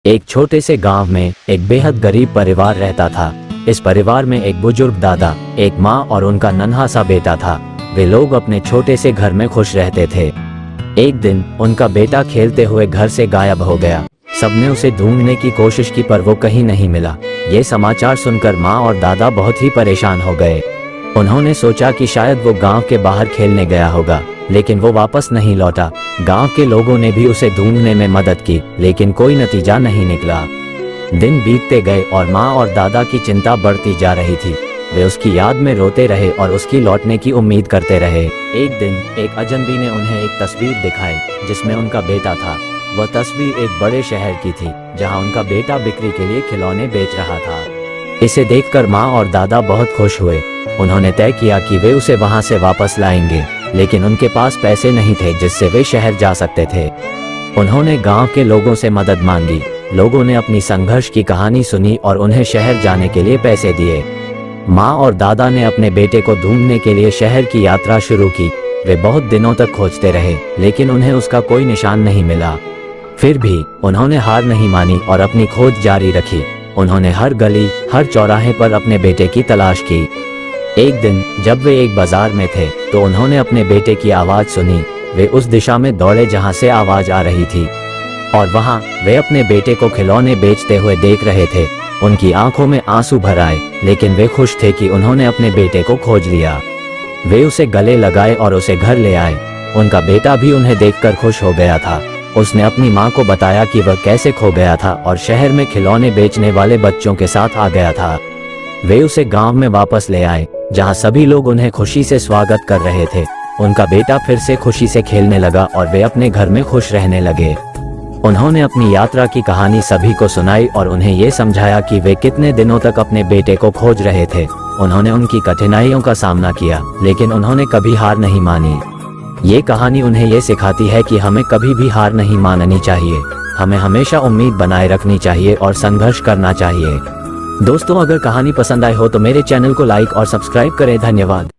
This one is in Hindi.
एक छोटे से गांव में एक बेहद गरीब परिवार रहता था। इस परिवार में एक बुजुर्ग दादा, एक माँ और उनका नन्हा सा बेटा था। वे लोग अपने छोटे से घर में खुश रहते थे। एक दिन उनका बेटा खेलते हुए घर से गायब हो गया। सबने उसे ढूंढने की कोशिश की पर वो कहीं नहीं मिला। ये समाचार सुनकर माँ और दादा बहुत ही परेशान हो गए। उन्होंने सोचा कि शायद वो गांव के बाहर खेलने गया होगा, लेकिन वो वापस नहीं लौटा। गांव के लोगों ने भी उसे ढूंढने में मदद की, लेकिन कोई नतीजा नहीं निकला। दिन बीतते गए और माँ और दादा की चिंता बढ़ती जा रही थी। वे उसकी याद में रोते रहे और उसकी लौटने की उम्मीद करते रहे। एक दिन एक अजनबी ने उन्हें एक तस्वीर दिखाई जिसमें उनका बेटा था। वह तस्वीर एक बड़े शहर की थी जहां उनका बेटा बिक्री के लिए खिलौने बेच रहा था। इसे देखकर माँ और दादा बहुत खुश हुए। उन्होंने तय किया कि वे उसे वहां से वापस लाएंगे, लेकिन उनके पास पैसे नहीं थे जिससे वे शहर जा सकते थे। उन्होंने गांव के लोगों से मदद मांगी। लोगों ने अपनी संघर्ष की कहानी सुनी और उन्हें शहर जाने के लिए पैसे दिए। माँ और दादा ने अपने बेटे को ढूंढने के लिए शहर की यात्रा शुरू की। वे बहुत दिनों तक खोजते रहे, लेकिन उन्हें उसका कोई निशान नहीं मिला। फिर भी उन्होंने हार नहीं मानी और अपनी खोज जारी रखी। उन्होंने हर गली, हर चौराहे पर अपने बेटे की तलाश की। एक दिन जब वे एक बाजार में थे तो उन्होंने अपने बेटे की आवाज सुनी। वे उस दिशा में दौड़े जहां से आवाज आ रही थी, और वहां वे अपने बेटे को खिलौने बेचते हुए देख रहे थे। उनकी आंखों में आंसू भर आए, लेकिन वे खुश थे कि उन्होंने अपने बेटे को खोज लिया। वे उसे गले लगाए और उसे घर ले आए। उनका बेटा भी उन्हें देखकर खुश हो गया था। उसने अपनी माँ को बताया कि वह कैसे खो गया था और शहर में खिलौने बेचने वाले बच्चों के साथ आ गया था। वे उसे गांव में वापस ले आए, जहां सभी लोग उन्हें खुशी से स्वागत कर रहे थे। उनका बेटा फिर से खुशी से खेलने लगा और वे अपने घर में खुश रहने लगे। उन्होंने अपनी यात्रा की कहानी सभी को सुनाई और उन्हें ये समझाया कि वे कितने दिनों तक अपने बेटे को खोज रहे थे। उन्होंने उनकी कठिनाइयों का सामना किया, लेकिन उन्होंने कभी हार नहीं मानी। ये कहानी उन्हें ये सिखाती है कि हमें कभी भी हार नहीं माननी चाहिए। हमें हमेशा उम्मीद बनाए रखनी चाहिए और संघर्ष करना चाहिए। दोस्तों, अगर कहानी पसंद आए हो तो मेरे चैनल को लाइक और सब्सक्राइब करें। धन्यवाद।